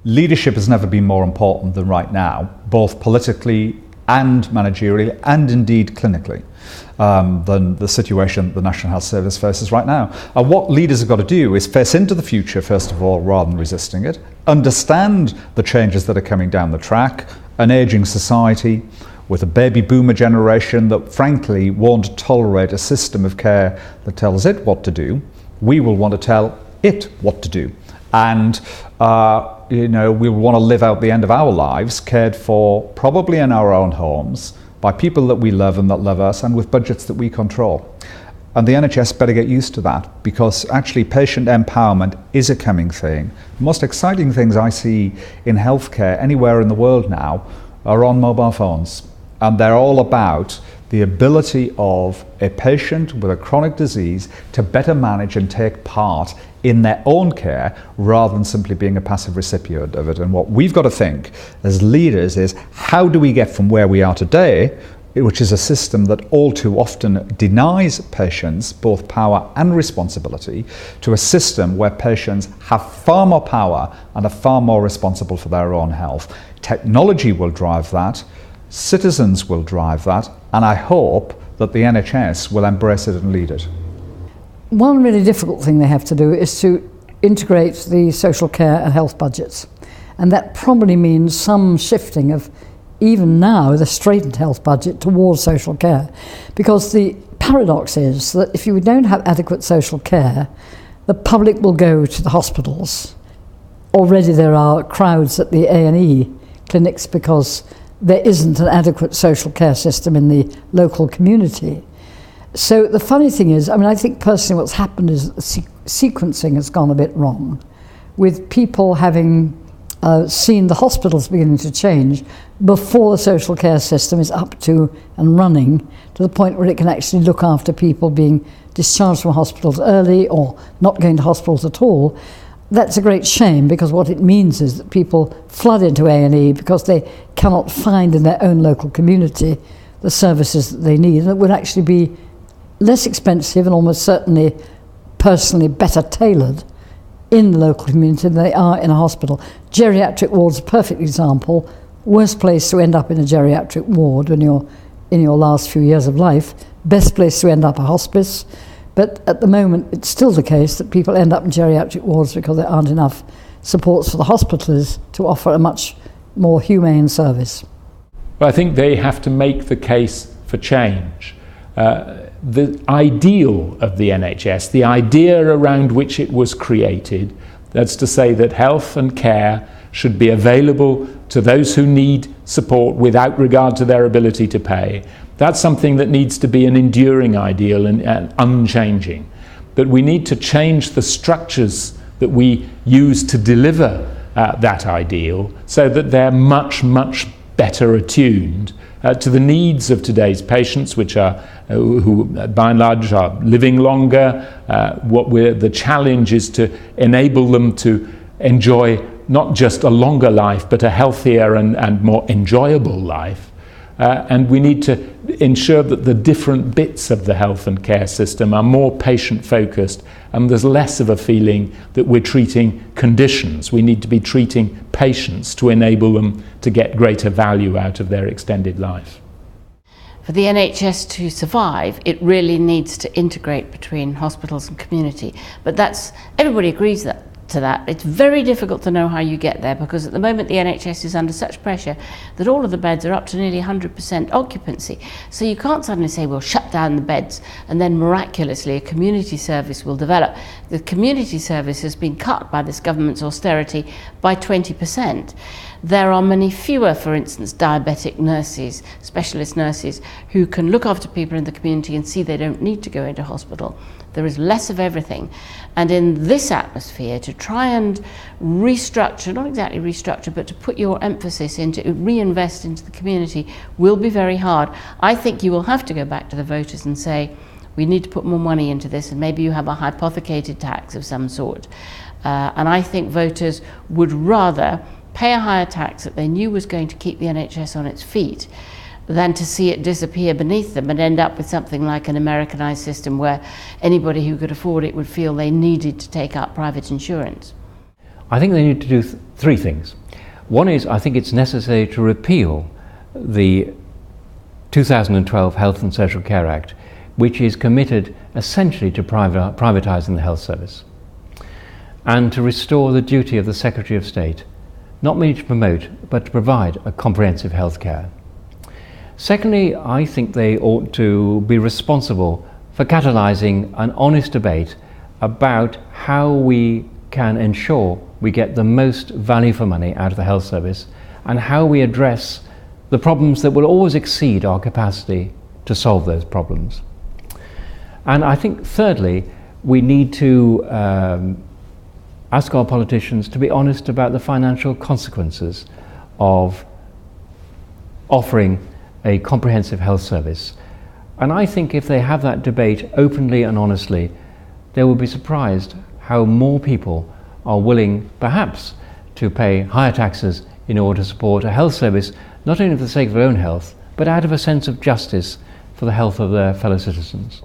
Leadership has never been more important than right now, both politically and managerially and indeed clinically, than the situation the National Health Service faces right now. And what leaders have got to do is face into the future, first of all, rather than resisting it, understand the changes that are coming down the track, an ageing society with a baby boomer generation that frankly won't tolerate a system of care that tells it what to do. We will want to tell it what to do. And we want to live out the end of our lives cared for probably in our own homes by people that we love and that love us and with budgets that we control. And the NHS better get used to that, because actually patient empowerment is a coming thing. The most exciting things I see in healthcare anywhere in the world now are on mobile phones. And they're all about the ability of a patient with a chronic disease to better manage and take part in their own care rather than simply being a passive recipient of it. And what we've got to think as leaders is, how do we get from where we are today, which is a system that all too often denies patients both power and responsibility, to a system where patients have far more power and are far more responsible for their own health. Technology will drive that, citizens will drive that, and I hope that the NHS will embrace it and lead it. One really difficult thing they have to do is to integrate the social care and health budgets. And that probably means some shifting of, even now, the straightened health budget towards social care. Because the paradox is that if you don't have adequate social care, the public will go to the hospitals. Already there are crowds at the A&E clinics because there isn't an adequate social care system in the local community. So the funny thing is, I think personally what's happened is sequencing has gone a bit wrong, with people having seen the hospitals beginning to change before the social care system is up to and running to the point where it can actually look after people being discharged from hospitals early or not going to hospitals at all. That's a great shame, because what it means is that people flood into A&E because they cannot find in their own local community the services that they need. And it would actually be less expensive and almost certainly personally better tailored in the local community than they are in a hospital. Geriatric ward's a perfect example. Worst place to end up in a geriatric ward when you're in your last few years of life. Best place to end up a hospice. But at the moment, it's still the case that people end up in geriatric wards because there aren't enough supports for the hospitals to offer a much more humane service. Well, I think they have to make the case for change. The ideal of the NHS, the idea around which it was created, that's to say that health and care should be available to those who need support without regard to their ability to pay. That's something that needs to be an enduring ideal and unchanging. But we need to change the structures that we use to deliver that ideal so that they're much, much better attuned to the needs of today's patients, which are who by and large are living longer. The challenge is to enable them to enjoy not just a longer life, but a healthier and more enjoyable life. And we need to ensure that the different bits of the health and care system are more patient-focused, and there's less of a feeling that we're treating conditions. We need to be treating patients to enable them to get greater value out of their extended life. For the NHS to survive, it really needs to integrate between hospitals and community. But everybody agrees to that. It's very difficult to know how you get there, because at the moment the NHS is under such pressure that all of the beds are up to nearly 100% occupancy. So you can't suddenly say we'll shut down the beds and then miraculously a community service will develop. The community service has been cut by this government's austerity by 20%. There are many fewer, for instance, diabetic nurses, specialist nurses, who can look after people in the community and see they don't need to go into hospital. There is less of everything. And in this atmosphere, to try and restructure, not exactly restructure, but to put your emphasis into reinvest into the community will be very hard. I think you will have to go back to the voters and say, we need to put more money into this, and maybe you have a hypothecated tax of some sort. And I think voters would rather pay a higher tax that they knew was going to keep the NHS on its feet than to see it disappear beneath them and end up with something like an Americanized system where anybody who could afford it would feel they needed to take up private insurance. I think they need to do three things. One is, I think it's necessary to repeal the 2012 Health and Social Care Act, which is committed essentially to privatising the health service, and to restore the duty of the Secretary of State, not merely to promote, but to provide a comprehensive health care. Secondly, I think they ought to be responsible for catalysing an honest debate about how we can ensure we get the most value for money out of the health service, and how we address the problems that will always exceed our capacity to solve those problems. And I think thirdly, we need to ask our politicians to be honest about the financial consequences of offering a comprehensive health service. And I think if they have that debate openly and honestly, they will be surprised how more people are willing, perhaps, to pay higher taxes in order to support a health service, not only for the sake of their own health, but out of a sense of justice for the health of their fellow citizens.